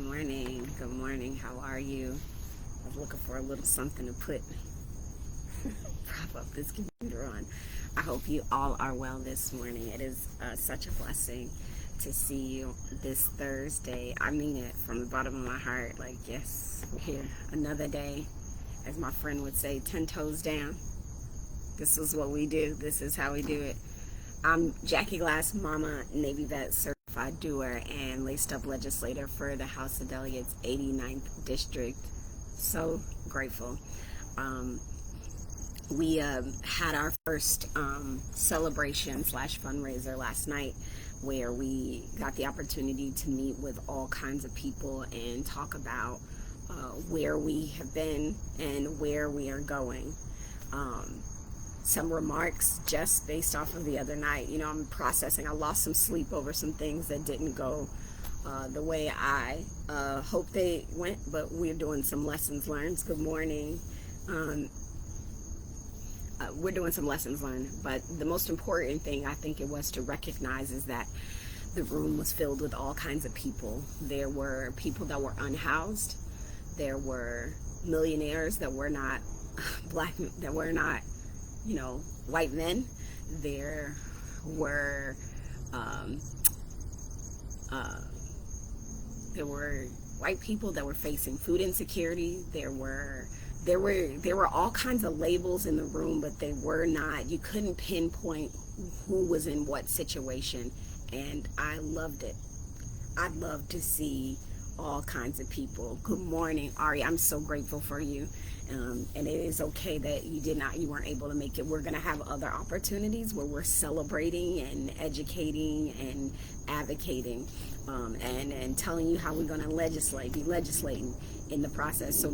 morning. Good morning. How are you? I was looking for a little something to put prop up this computer on. I hope you all are well this morning. It is such a blessing to see you this Thursday. I mean it from the bottom of my heart. Like, yes, we're here another day. As my friend would say, 10 toes down. This is what we do. This is how we do it. I'm Jackie Glass, Mama, Navy vet, certified doer, and laced up legislator for the House of Delegates 89th District. So grateful. We had our first celebration / fundraiser last night, where we got the opportunity to meet with all kinds of people and talk about where we have been and where we are going. Some remarks just based off of the other night. You know, I'm processing. I lost some sleep over some things that didn't go the way I hope they went, but we're doing some lessons learned. Good morning. We're doing some lessons learned, but the most important thing I think it was to recognize is that the room was filled with all kinds of people. There were people that were unhoused. There were millionaires that were not black, that were not, you know, white men. There were white people that were facing food insecurity. There were all kinds of labels in the room, but they were not, you couldn't pinpoint who was in what situation, and I loved it. I'd love to see all kinds of people. Good morning, Ari. I'm so grateful for you. And it is okay that you weren't able to make it. We're going to have other opportunities where we're celebrating and educating and advocating, and telling you how we're going to be legislating in the process. So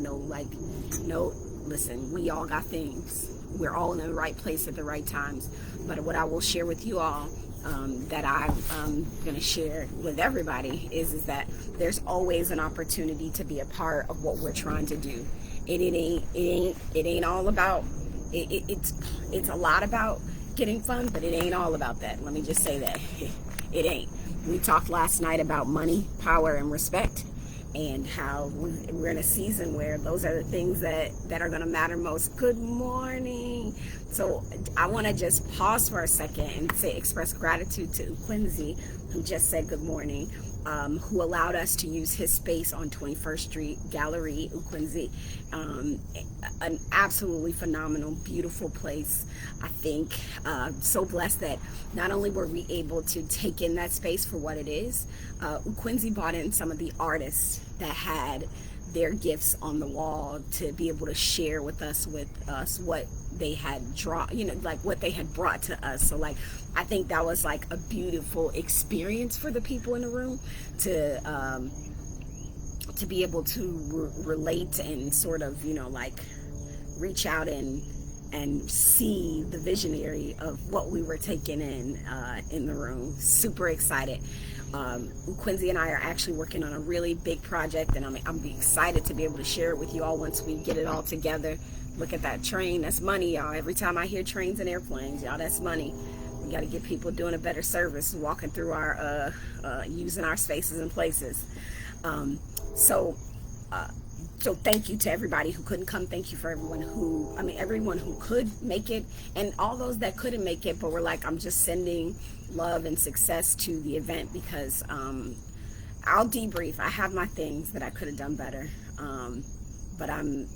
listen, we all got things. We're all in the right place at the right times. But what I will share with you all, that I'm going to share with everybody is that there's always an opportunity to be a part of what we're trying to do. It ain't all about it's a lot about getting fun, but it ain't all about that. Let me just say that. It ain't. We talked last night about money, power, and respect, and how we're in a season where those are the things that are going to matter most. Good morning. So I want to just pause for a second and express gratitude to Quincy, who just said good morning, who allowed us to use his space on 21st Street Gallery, Quincy. An absolutely phenomenal, beautiful place. I think so blessed that not only were we able to take in that space for what it is, Quincy brought in some of the artists that had their gifts on the wall to be able to share with us what they had what they had brought to us. So I think that was like a beautiful experience for the people in the room to be able to relate and sort of, reach out and see the visionary of what we were taking in the room. Super excited. Quincy and I are actually working on a really big project, and I'm excited to be able to share it with you all once we get it all together. Look at that train. That's money, y'all. Every time I hear trains and airplanes, y'all, that's money. We got to get people doing a better service, walking through our using our spaces and places. So thank you to everybody who couldn't come. Thank you for everyone who could make it, and all those that couldn't make it, but were like, I'm just sending love and success to the event, because I'll debrief. I have my things that I could have done better, but I'm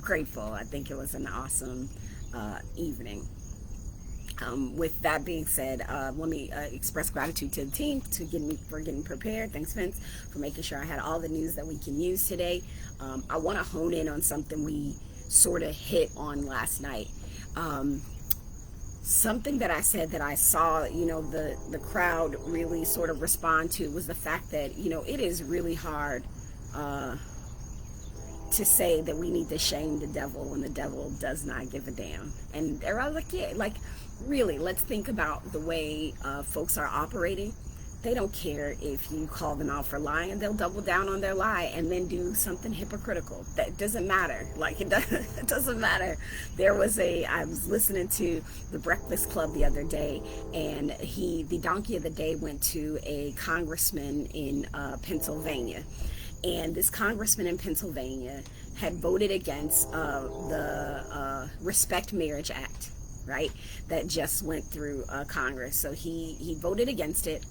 grateful. I think it was an awesome evening. With that being said, let me express gratitude to the team for getting prepared. Thanks, Vince, for making sure I had all the news that we can use today. I want to hone in on something we sort of hit on last night. Something that I said that I saw, the crowd really sort of respond to was the fact that, it is really hard to say that we need to shame the devil when the devil does not give a damn. And they're all like, yeah, really, let's think about the way folks are operating They don't care if you call them out for lying. They'll double down on their lie and then do something hypocritical. That doesn't matter. Like, it doesn't matter. I was listening to the Breakfast Club the other day, and the donkey of the day went to a congressman in Pennsylvania. And this congressman in Pennsylvania had voted against the Respect Marriage Act, right? That just went through Congress. So he voted against it.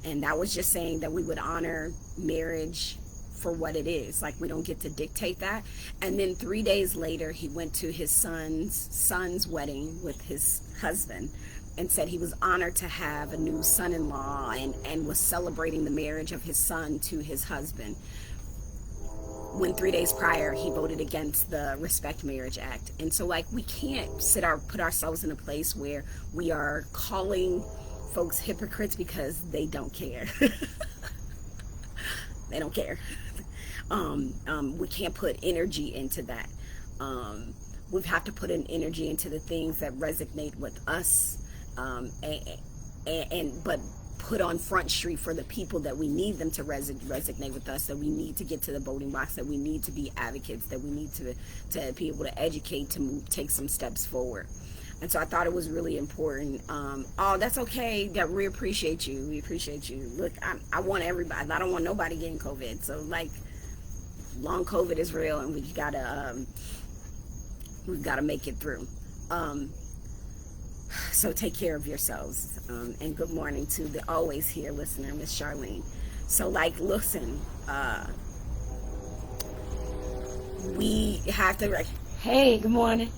And that was just saying that we would honor marriage for what it is. Like, we don't get to dictate that. And then 3 days later, he went to his son's wedding with his husband and said he was honored to have a new son-in-law, and was celebrating the marriage of his son to his husband, when 3 days prior he voted against the Respect Marriage Act. And so, like, we can't put ourselves in a place where we are calling folks hypocrites because they don't care. They don't care. We can't put energy into that. We have to put an energy into the things that resonate with us, but put on Front Street for the people that we need them to resonate with us, that we need to get to the voting box, that we need to be advocates, that we need to be able to educate, to take some steps forward. And so I thought it was really important. Oh, that's okay. Yeah, we appreciate you. We appreciate you. Look, I want everybody. I don't want nobody getting COVID. So, like, long COVID is real, and we've got to make it through. So take care of yourselves. And good morning to the always here listener, Miss Charlene. So, like, listen, we have to. Hey, good morning.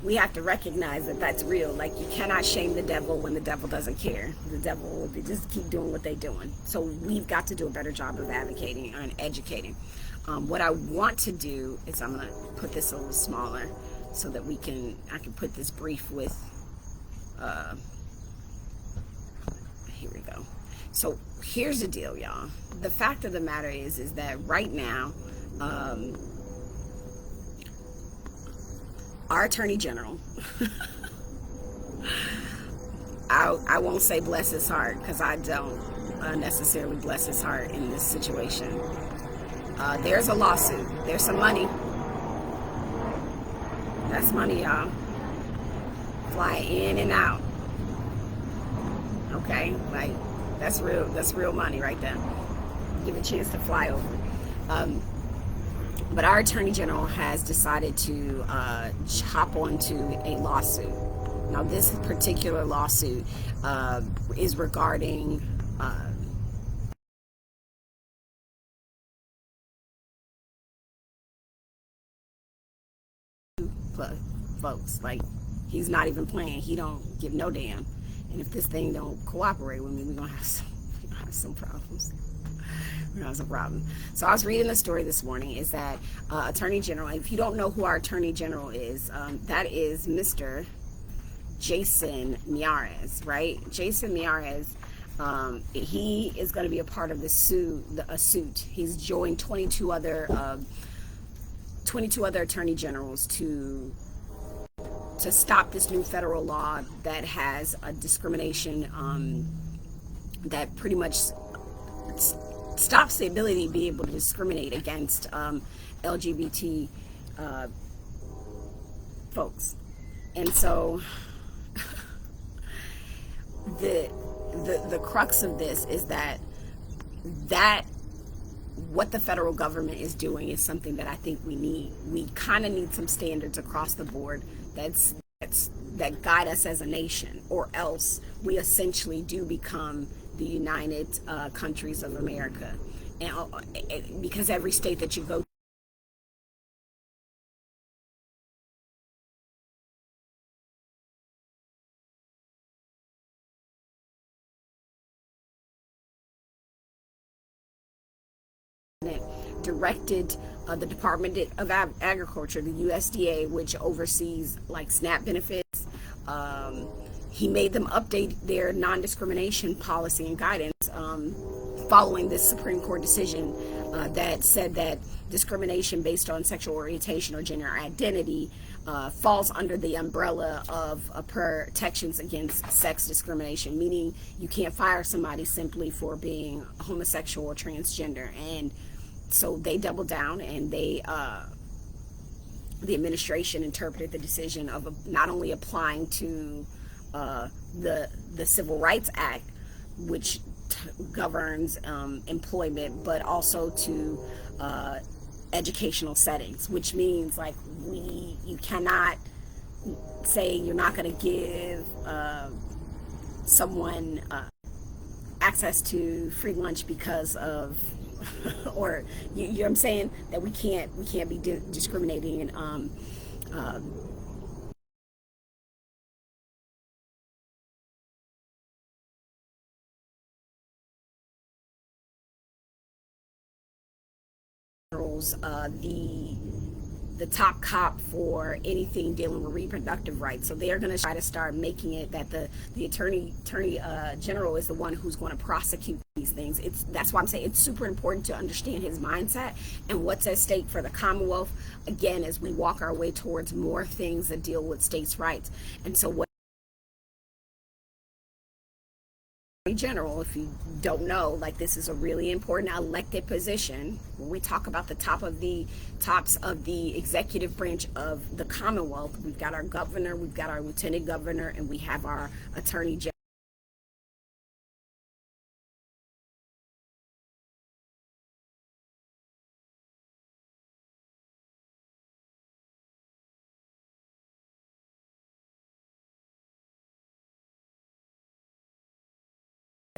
We have to recognize that that's real. Like, you cannot shame the devil when the devil doesn't care. The devil will just keep doing what they're doing. So we've got to do a better job of advocating and educating. What I want to do is, I'm going to put this a little smaller so that I can put this brief with, here we go. So here's the deal, y'all. The fact of the matter is that right now, our Attorney General, I won't say bless his heart, because I don't necessarily bless his heart in this situation. There's a lawsuit. There's some money. That's money, y'all. Fly in and out. Okay? Like, that's real money right there. Give a chance to fly over. But our Attorney General has decided to hop onto a lawsuit. Now, this particular lawsuit is regarding folks. Like, he's not even playing. He don't give no damn. And if this thing don't cooperate with me, we're gonna have some problems. Some problem. So I was reading the story this morning, is that Attorney General, if you don't know who our Attorney General is, that is Mr. Jason Miyares, right? Jason Miyares, he is going to be a part of a suit. He's joined 22 other Attorney Generals to stop this new federal law that has a discrimination that pretty much stops the ability to be able to discriminate against LGBT folks. And so the crux of this is that what the federal government is doing is something that I think we need. We kind of need some standards across the board that guide us as a nation, or else we essentially do become the United Countries of America. And because every state that you go directed the Department of Agriculture, the USDA, which oversees like SNAP benefits, he made them update their non-discrimination policy and guidance following this Supreme Court decision that said that discrimination based on sexual orientation or gender identity falls under the umbrella of protections against sex discrimination, meaning you can't fire somebody simply for being homosexual or transgender. And so they doubled down, and the administration interpreted the decision of not only applying to the Civil Rights Act, which governs employment, but also to educational settings, which means like you cannot say you're not going to give someone access to free lunch because of or you know what I'm saying, that we can't be discriminating and the top cop for anything dealing with reproductive rights. So they are going to try to start making it that the attorney general is the one who's going to prosecute these things. That's why I'm saying it's super important to understand his mindset and what's at stake for the Commonwealth, again, as we walk our way towards more things that deal with states' rights. And so what general, if you don't know, like, this is a really important elected position. When we talk about the tops of the executive branch of the Commonwealth, we've got our governor, we've got our lieutenant governor, and we have our attorney general.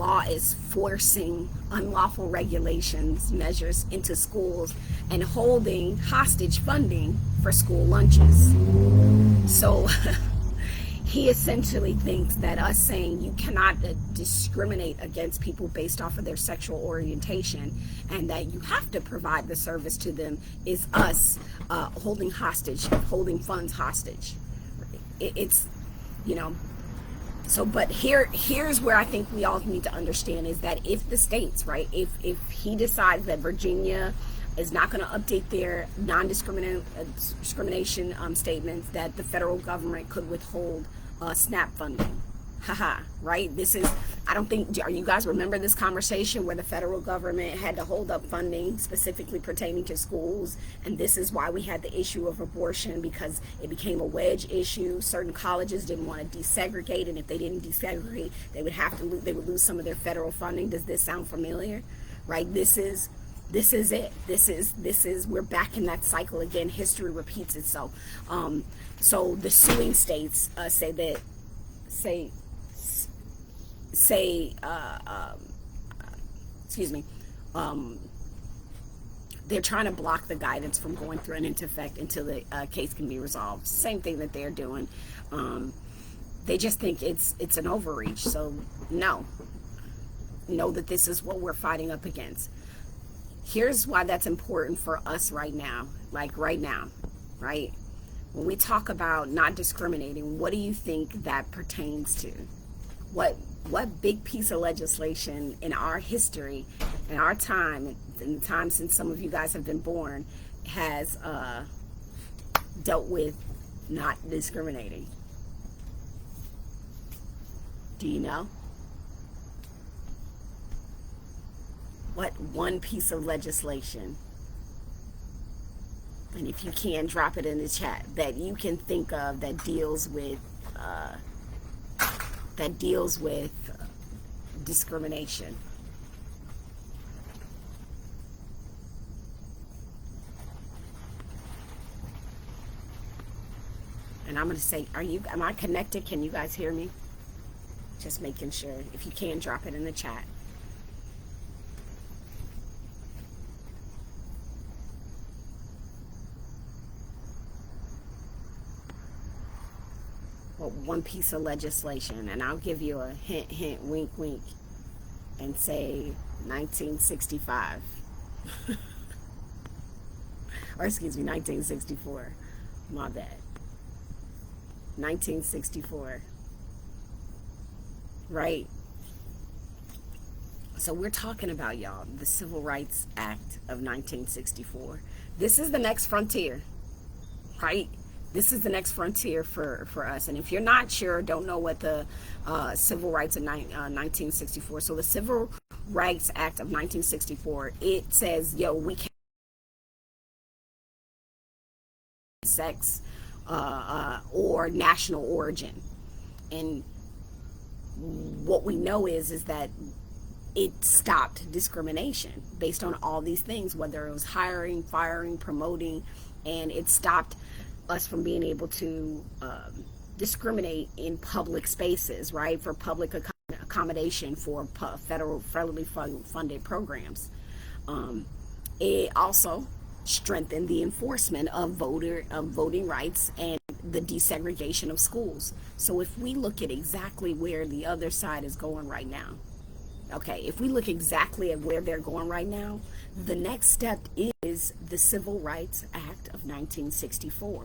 Law is forcing unlawful regulations, measures into schools, and holding hostage funding for school lunches. So he essentially thinks that us saying you cannot discriminate against people based off of their sexual orientation and that you have to provide the service to them is us holding funds hostage. It's, you know, so, but here's where I think we all need to understand is that if the states, right, if he decides that Virginia is not going to update their non-discrimination statements, that the federal government could withhold SNAP funding. Haha, right? This is, I don't think, are you guys remember this conversation where the federal government had to hold up funding specifically pertaining to schools? And this is why we had the issue of abortion, because it became a wedge issue. Certain colleges didn't want to desegregate, and if they didn't desegregate, they would lose some of their federal funding. Does this sound familiar? Right? This is it. This is we're back in that cycle again. History repeats itself. So the suing states say they're trying to block the guidance from going through and into effect until the case can be resolved. Same thing that they're doing. They just think it's an overreach. So know that this is what we're fighting up against. Here's why that's important for us right now. Like right now, right? When we talk about not discriminating, what do you think that pertains to? What big piece of legislation in our history, in our time, in the time since some of you guys have been born, has dealt with not discriminating? Do you know? What one piece of legislation? And if you can, drop it in the chat, that you can think of that deals with discrimination. And I'm going to say, am I connected? Can you guys hear me? Just making sure. If you can, drop it in the chat. One piece of legislation, and I'll give you a hint, wink, wink, and say 1965. Or excuse me, 1964. My bad. 1964. Right? So we're talking about, y'all, the Civil Rights Act of 1964. This is the next frontier, right? This is the next frontier for us. And if you're not sure, don't know what the Civil Rights of 1964, so the Civil Rights Act of 1964, it says, yo, we can't sex or national origin. And what we know is that it stopped discrimination based on all these things, whether it was hiring, firing, promoting, and it stopped us from being able to discriminate in public spaces, right, for public accommodation for federally funded programs. It also strengthened the enforcement of voting rights and the desegregation of schools. So if we look at exactly where the other side is going right now, okay, if we look exactly at where they're going right now, the next step is the Civil Rights Act of 1964.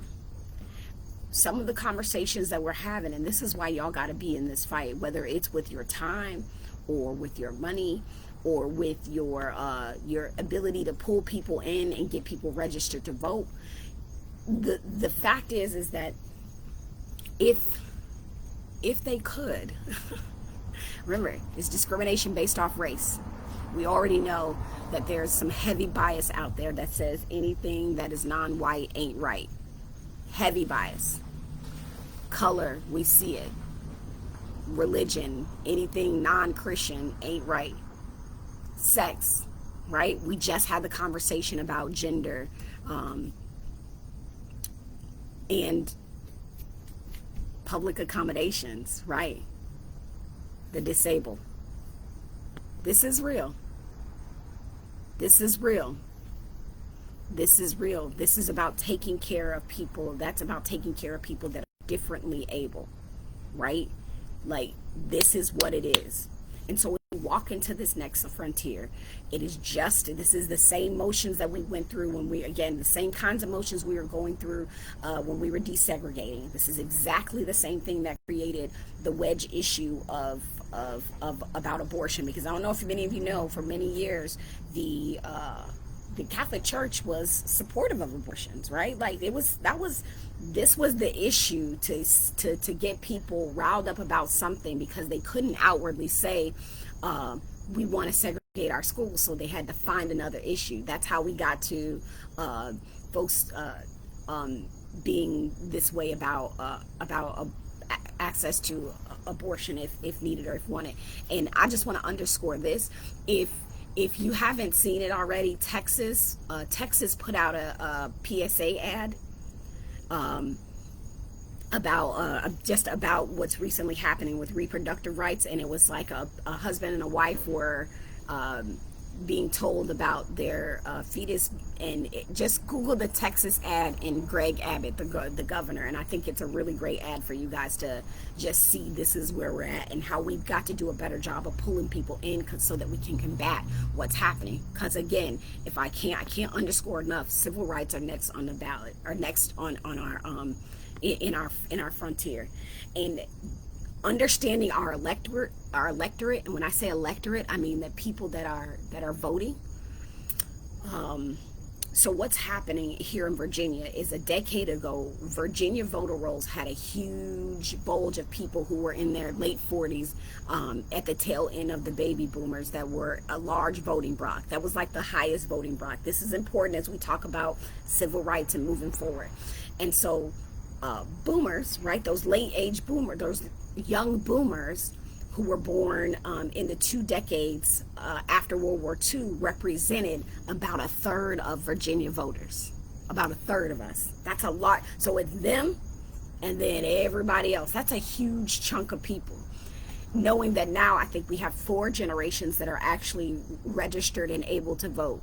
Some of the conversations that we're having, and this is why y'all got to be in this fight, whether it's with your time or with your money or with your ability to pull people in and get people registered to vote. The fact is that if they could remember, it's discrimination based off race. We already know that there's some heavy bias out there that says anything that is non-white ain't right. Heavy bias. Color, we see it. Religion, anything non-Christian ain't right. Sex, right? We just had the conversation about gender and public accommodations, right? The disabled. This is real. This is real. This is real. This is about taking care of people. That's about taking care of people that are differently able, right? Like, this is what it is. And so when we walk into this next frontier, this is the same motions that we went through when the same kinds of motions we were going through when we were desegregating. This is exactly the same thing that created the wedge issue of about abortion, because I don't know if many of you know, for many years the Catholic Church was supportive of abortions, right? Like this was the issue to get people riled up about something, because they couldn't outwardly say we want to segregate our schools, so they had to find another issue. That's how we got to folks being this way about access to abortion if needed or if wanted. And I just want to underscore this. If you haven't seen it already, Texas put out a PSA ad about what's recently happening with reproductive rights, and it was like a husband and a wife were being told about their fetus, and just Google the Texas ad and Greg Abbott, the governor, and I think it's a really great ad for you guys to just see this is where we're at and how we've got to do a better job of pulling people in so that we can combat what's happening. Because again, if I can't underscore enough, civil rights are next on the ballot, or next on our in our frontier. And understanding our electorate, and when I say electorate, I mean the people that are voting. So what's happening here in Virginia is, a decade ago, Virginia voter rolls had a huge bulge of people who were in their late 40s at the tail end of the baby boomers, that were a large voting bloc. That was like the highest voting bloc. This is important as we talk about civil rights and moving forward. And so boomers, right, those late age boomers, those young boomers who were born in the 2 decades after World War II, represented about a third of Virginia voters. About a third of us. That's a lot. So it's them and then everybody else. That's a huge chunk of people. Knowing that now I think we have 4 generations that are actually registered and able to vote.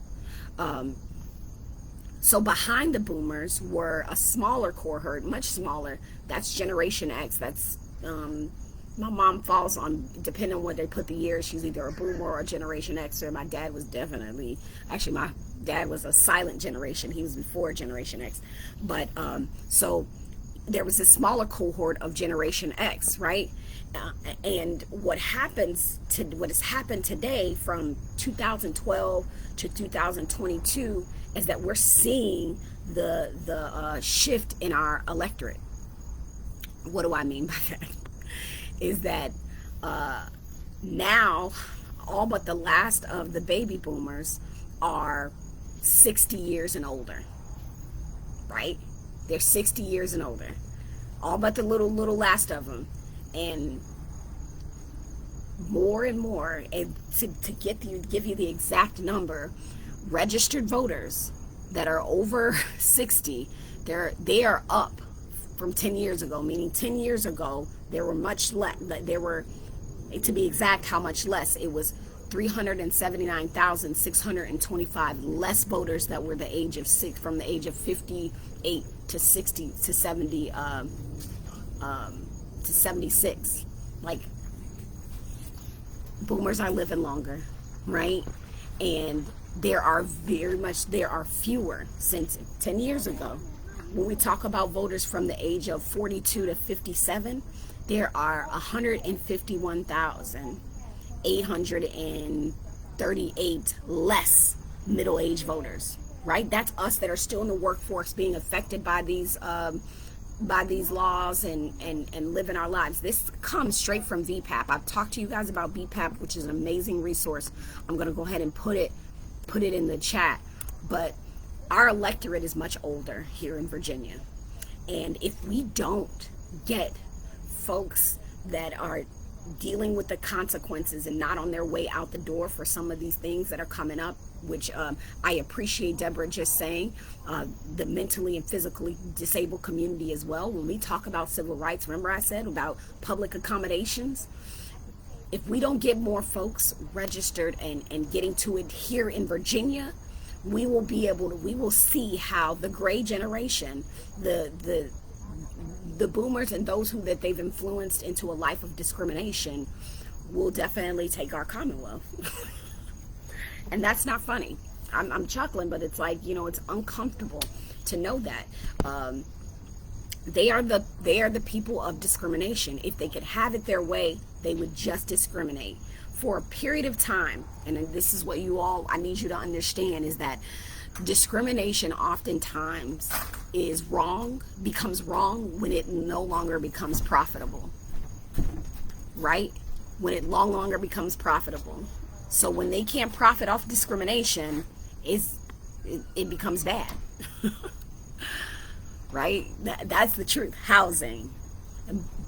So behind the boomers were a smaller cohort, much smaller. That's Generation X. That's my mom falls on, depending on where they put the years, she's either a boomer or a Generation Xer. My dad was definitely, actually my dad was a silent generation. He was before Generation X. But so there was a smaller cohort of Generation X, right? And what has happened today from 2012 to 2022 is that we're seeing the shift in our electorate. What do I mean by that? Is that now all but the last of the baby boomers are 60 years and older, right? They're 60 years and older, all but the little last of them. And more and more, and to give you the exact number, registered voters that are over 60, they are up from 10 years ago. Meaning 10 years ago there were much less. There were, to be exact, how much less? It was 379,625 less voters that were from the age of 58 to 60 to 70 to 76. Like, boomers are living longer, right? And there are fewer since 10 years ago. When we talk about voters from the age of 42 to 57, there are 151,838 less middle-aged voters, right? That's us that are still in the workforce, being affected by these laws and living our lives. This comes straight from VPAP. I've talked to you guys about VPAP, which is an amazing resource. I'm going to go ahead and put it in the chat. But our electorate is much older here in Virginia. And if we don't get folks that are dealing with the consequences and not on their way out the door for some of these things that are coming up, which I appreciate Deborah just saying, the mentally and physically disabled community as well. When we talk about civil rights, remember I said about public accommodations? If we don't get more folks registered and getting to it here in Virginia, we will see how the gray generation, the boomers and those that they've influenced into a life of discrimination, will definitely take our Commonwealth. And that's not funny. I'm chuckling, but it's like, it's uncomfortable to know that. They are the people of discrimination. If they could have it their way, they would just discriminate. For a period of time, and this is what I need you to understand, is that discrimination oftentimes becomes wrong when it no longer becomes profitable, right? When it no longer becomes profitable. So when they can't profit off discrimination, it becomes bad. Right? That's the truth. Housing.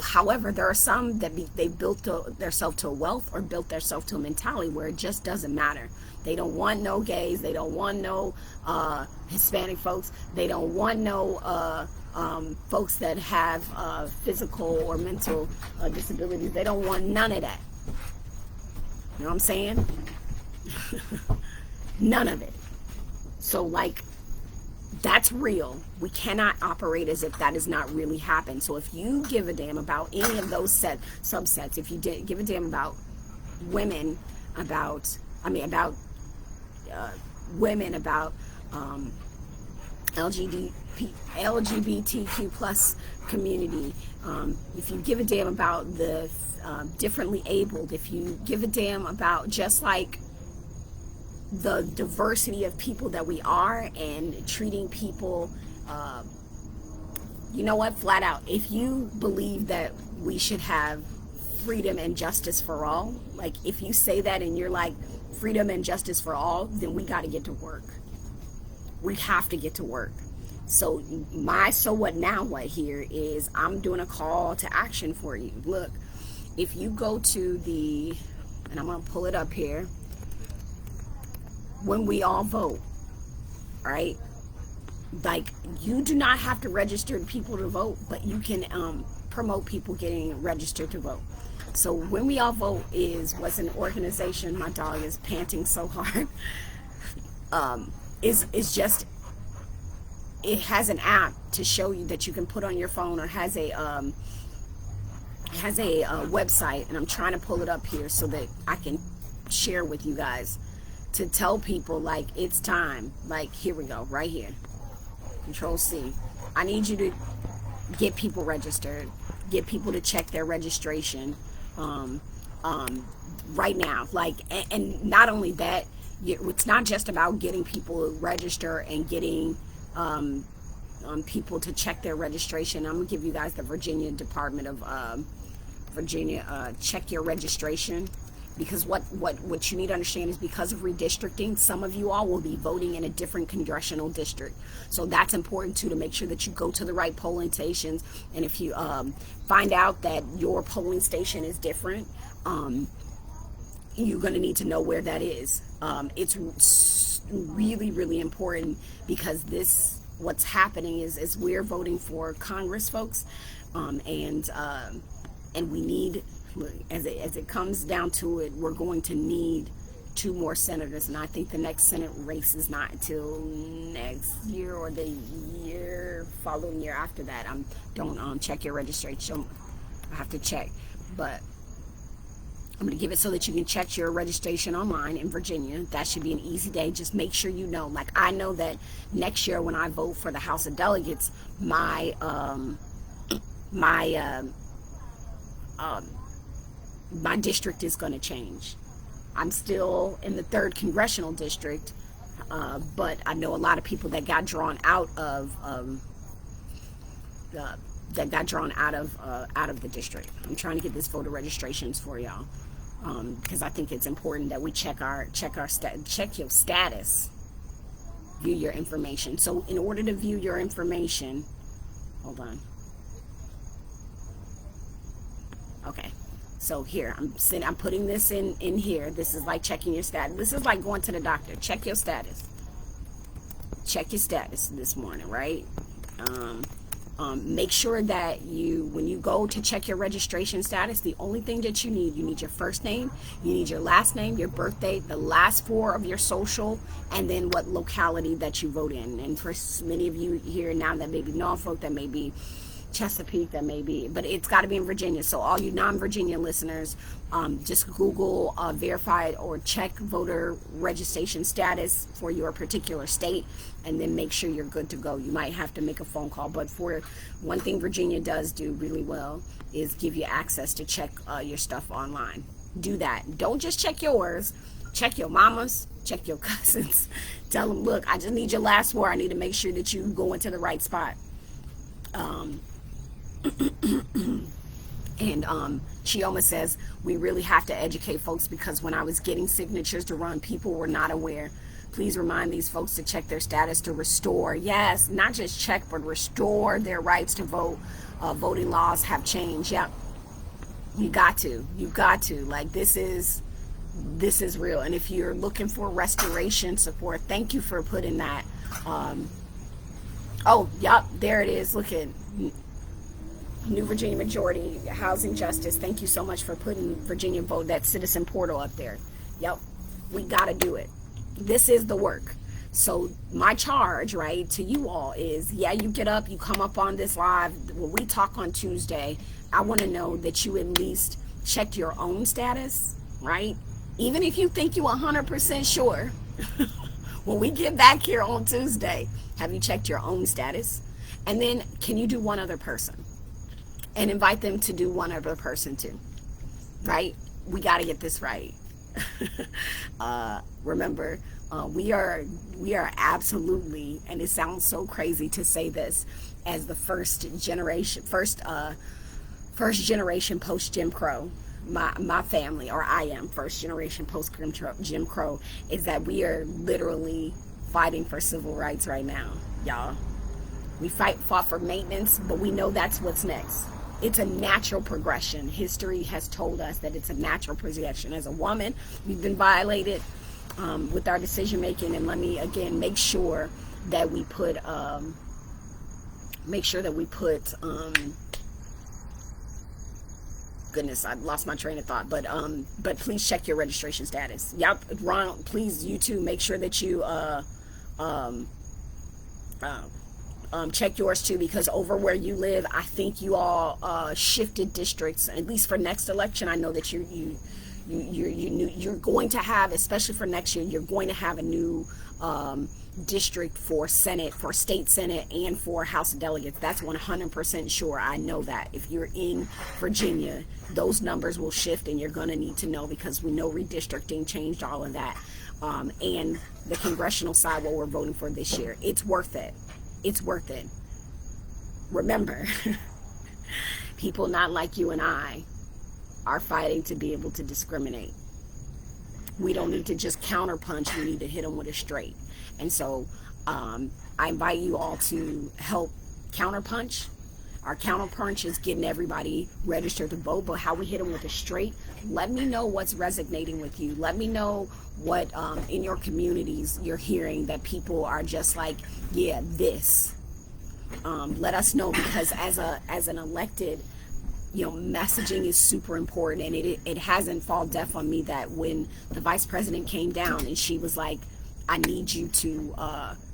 However, there are some that they built themselves to a wealth or built themselves to a mentality where it just doesn't matter. They don't want no gays. They don't want no Hispanic folks. They don't want no folks that have physical or mental disabilities. They don't want none of that. You know what I'm saying? None of it. So, like, that's real. We cannot operate as if that has not really happened. So if you give a damn about any of those subsets, if you give a damn about women, about women, about LGBTQ plus community, if you give a damn about the differently abled, if you give a damn about just like the diversity of people that we are and treating people, you know what, flat out, if you believe that we should have freedom and justice for all, like if you say that and you're like freedom and justice for all, then we got to get to work. We have to get to work. So my so what now what here is I'm doing a call to action for you. Look, if you go to and I'm going to pull it up here, when we all vote, right? Like, you do not have to register people to vote, but you can promote people getting registered to vote. So when we all vote was an organization, my dog is panting so hard, is just, it has an app to show you that you can put on your phone, or has a website, and I'm trying to pull it up here so that I can share with you guys, to tell people, like, it's time. Like, here we go, right here. Control C. I need you to get people registered, get people to check their registration right now. Like, and not only that, it's not just about getting people to register and getting people to check their registration. I'm gonna give you guys the Virginia Department of Virginia check your registration, because what you need to understand is, because of redistricting, some of you all will be voting in a different congressional district. So that's important too, to make sure that you go to the right polling stations. And if you find out that your polling station is different, you're going to need to know where that is. It's really, really important, because what's happening is we're voting for Congress, folks, and we need, as it comes down to it, we're going to need 2 more senators, and I think the next Senate race is not until next year or the following year after that. Don't check your registration. I have to check, but I'm going to give it so that you can check your registration online in Virginia. That should be an easy day. Just make sure you know. Like, I know that next year when I vote for the House of Delegates, my district is going to change. I'm still in the 3rd congressional district, but I know a lot of people that got drawn out of the district. I'm trying to get this voter registrations for y'all, because I think it's important that we check your status, view your information. So in order to view your information, hold on. Okay. So here, I'm putting this in here. This is like checking your status. This is like going to the doctor. Check your status. Check your status this morning, right? Make sure that when you go to check your registration status, the only thing that you need your first name, you need your last name, your birth date, the last 4 of your social, and then what locality that you vote in. And for many of you here now that may be Norfolk, that may be Chesapeake, that may be, but it's got to be in Virginia. So all you non-Virginia listeners, just Google verified or check voter registration status for your particular state, and then make sure you're good to go. You might have to make a phone call, but for one thing Virginia does do really well is give you access to check your stuff online. Do that. Don't just check yours. Check your mamas, check your cousins. Tell them, look, I just need your last 4. I need to make sure that you go into the right spot. And Chioma says, we really have to educate folks, because when I was getting signatures to run, people were not aware. Please remind these folks to check their status to restore. Yes, not just check, but restore their rights to vote. Voting laws have changed. Yep. You got to. Like, this is real. And if you're looking for restoration support, thank you for putting that. Oh, yep, there it is. Look at New Virginia Majority Housing Justice. Thank you so much for putting Virginia Vote, that citizen portal up there. Yep, we got to do it. This is the work. So my charge, right, to you all is, yeah, you get up, you come up on this live. When we talk on Tuesday, I want to know that you at least checked your own status, right? Even if you think you're 100% sure, when we get back here on Tuesday, have you checked your own status? And then can you do one other person? And invite them to do one other person too, right? We got to get this right. Remember, we are absolutely, and it sounds so crazy to say this, as the first generation post Jim Crow. My family, or I am first generation post Jim Crow, is that we are literally fighting for civil rights right now, y'all. We fought for maintenance, but we know that's what's next. It's a natural progression. History has told us that it's a natural progression. As a woman, we've been violated with our decision making, and let me again make sure that we put goodness, I lost my train of thought, but please check your registration status. Yep, Ron, please, you too, make sure that you check yours too, because over where you live, I think you all shifted districts, at least for next election. I know that you You're going to have, especially for next year, you're going to have a new district for Senate, for state Senate, and for House of Delegates. That's 100% sure. I know that. If you're in Virginia, those numbers will shift, and you're going to need to know, because we know redistricting changed all of that. And the congressional side, what we're voting for this year, it's worth it. It's worth it. Remember, people not like you and I are fighting to be able to discriminate. We don't need to just counterpunch. We need to hit them with a straight. And so I invite you all to help counterpunch. Our counterpunch is getting everybody registered to vote, but how we hit them with a straight. Let me know what's resonating with you. Let me know what in your communities you're hearing that people are just like, yeah, this. Let us know, because as an elected, messaging is super important, and it hasn't fallen deaf on me that when the vice president came down and she was like, I need you to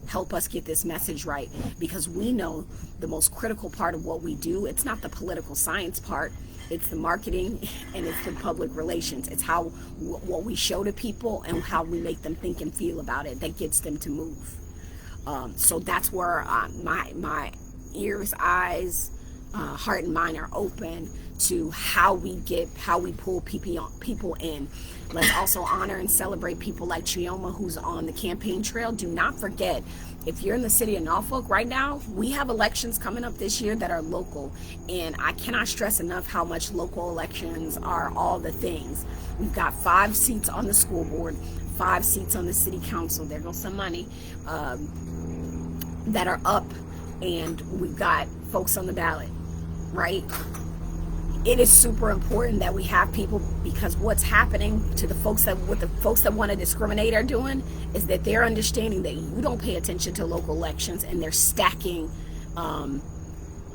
help us get this message right, because we know the most critical part of what we do, it's not the political science part, it's the marketing and it's the public relations. It's how what we show to people and how we make them think and feel about it that gets them to move. So that's where my ears, eyes, heart and mind are open to how we pull people in. Let's also honor and celebrate people like Chioma, who's on the campaign trail. Do not forget, if you're in the city of Norfolk right now, we have elections coming up this year that are local, and I cannot stress enough how much local elections are all the things. We've got 5 seats on the school board, 5 seats on the city council. There goes some money that are up, and we've got folks on the ballot, right? It is super important that we have people, because what's happening to what the folks that want to discriminate are doing is that they're understanding that you don't pay attention to local elections, and they're stacking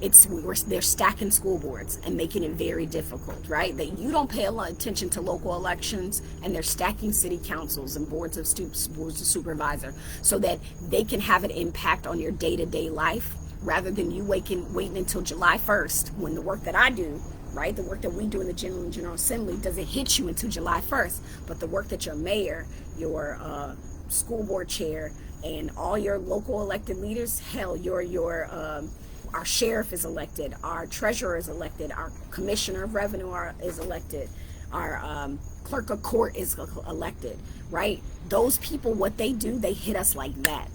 they're stacking school boards and making it very difficult, right? That you don't pay a lot of attention to local elections, and they're stacking city councils and boards of supervisor, so that they can have an impact on your day-to-day life, rather than you waiting until July 1st, when the work that I do, right, the work that we do in the General Assembly doesn't hit you until July 1st, but the work that your mayor, your school board chair, and all your local elected leaders, hell, our sheriff is elected, our treasurer is elected, our commissioner of revenue is elected, our clerk of court is elected, right? Those people, what they do, they hit us like that.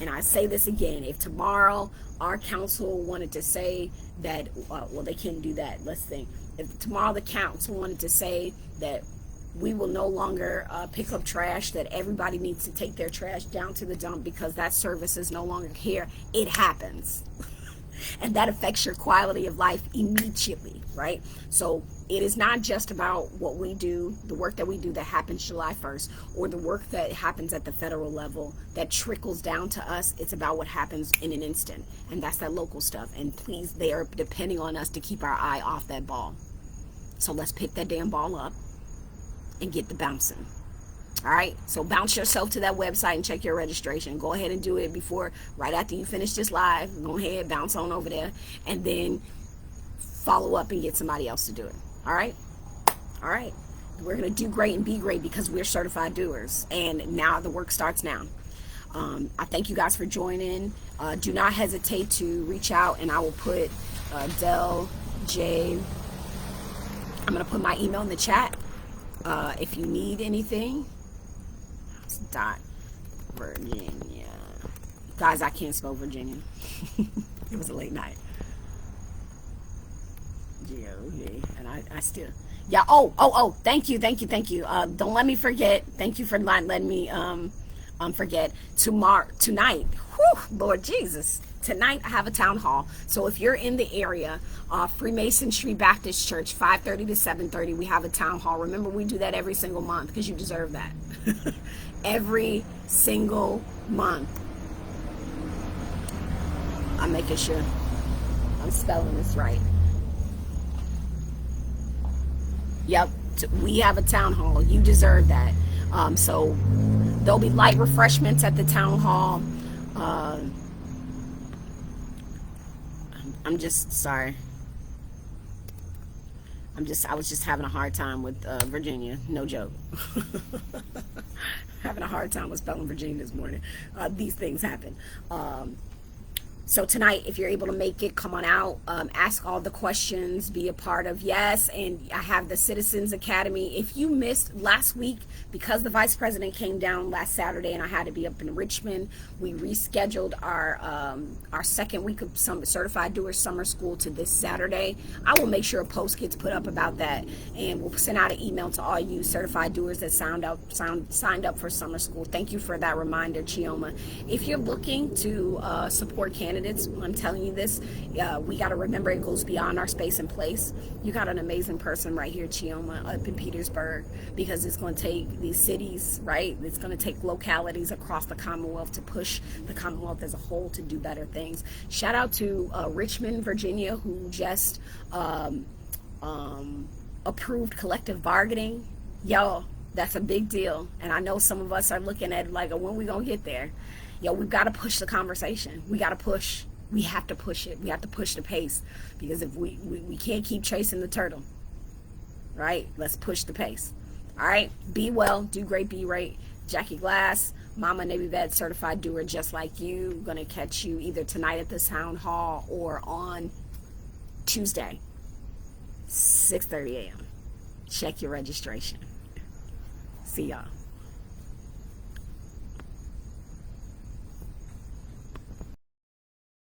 And I say this again, if tomorrow our council wanted to say that, well, they can't do that. Let's think. If tomorrow the council wanted to say that we will no longer pick up trash, that everybody needs to take their trash down to the dump because that service is no longer here, it happens. And that affects your quality of life immediately, right? So it is not just about what we do, the work that we do that happens July 1st, or the work that happens at the federal level that trickles down to us. It's about what happens in an instant, and that's that local stuff. And please, they are depending on us to keep our eye off that ball. So let's pick that damn ball up and get the bouncing. All right, so bounce yourself to that website and check your registration. Go ahead and do it right after you finish this live. Go ahead, bounce on over there, and then follow up and get somebody else to do it. All right, we're gonna do great and be great because we're certified doers, and now the work starts now. I thank you guys for joining. Do not hesitate to reach out, and I will put Del J. I'm gonna put my email in the chat if you need anything. Virginia. Guys, I can't spell Virginia. It was a late night. G-O-V. And I still, yeah. Oh, thank you. Don't let me forget. Thank you for not letting me forget. Tonight, whew, Lord Jesus. Tonight I have a town hall. So if you're in the area, Freemason Street Baptist Church, 5:30 to 7:30, we have a town hall. Remember, we do that every single month because you deserve that. Every single month. I'm making sure I'm spelling this right. Yep, we have a town hall. You deserve that. So there'll be light refreshments at the town hall. I'm just sorry. I was just having a hard time with Virginia. No joke. Having a hard time with spelling Virginia this morning. These things happen. So tonight, if you're able to make it, come on out, ask all the questions, be a part of. Yes, and I have the Citizens Academy. If you missed last week, because the vice president came down last Saturday and I had to be up in Richmond, we rescheduled our second week of Certified Doers Summer School to this Saturday. I will make sure a post gets put up about that, and we'll send out an email to all you certified doers that signed up for summer school. Thank you for that reminder, Chioma. If you're looking to support candidates, I'm telling you this, we got to remember it goes beyond our space and place. You got an amazing person right here, Chioma, up in Petersburg, because it's going to take these cities, right? It's going to take localities across the Commonwealth to push the Commonwealth as a whole to do better things. Shout out to Richmond, Virginia, who just approved collective bargaining. Yo, that's a big deal. And I know some of us are looking at it like, when we going to get there? Yo, we've got to push the conversation. We got to push. We have to push it. We have to push the pace, because if we can't keep chasing the turtle, right? Let's push the pace. All right. Be well. Do great. Be right. Jackie Glass, Mama Navy Vet, certified doer just like you. Gonna catch you either tonight at the Town Hall or on Tuesday, 6:30 a.m. Check your registration. See y'all.